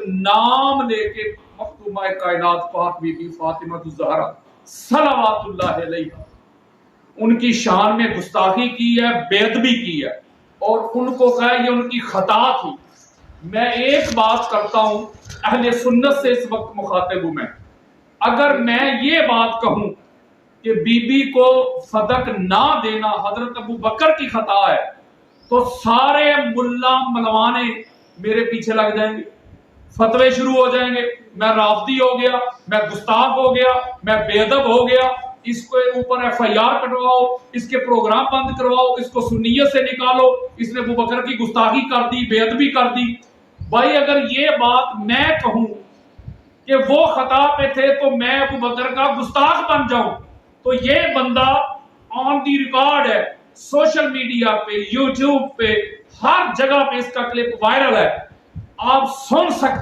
نام لے کے مختومہ کائنات پاک بی بی فاطمہ الزہرا صلوات اللہ علیہا ان کی شان میں گستاخی کی ہے، بے ادبی کی ہے، اور ان کو کہا یہ ان کی خطا تھی۔ میں ایک بات کرتا ہوں، اہل سنت سے اس وقت مخاطب ہوں میں، اگر میں یہ بات کہوں کہ بی بی کو صدق نہ دینا حضرت ابو بکر کی خطا ہے تو سارے ملا ملوانے میرے پیچھے لگ جائیں گے، فتوے شروع ہو جائیں گے، میں رافضی ہو گیا، میں گستاخ ہو گیا، میں بے ادب ہو گیا، اس کو اوپر ایف آئی آر کٹواؤ، اس کے پروگرام بند کرواؤ، اس کو سنیت سے نکالو، اس نے ابو بکر کی گستاخی کر دی، بے ادبی کر دی۔ بھائی اگر یہ بات میں کہوں کہ وہ خطا پہ تھے تو میں ابو بکر کا گستاخ بن جاؤں تو یہ بندہ آن دی ریکارڈ ہے، سوشل میڈیا پہ، یوٹیوب پہ، ہر جگہ پہ اس کا کلپ وائرل ہے، آپ سن سکتے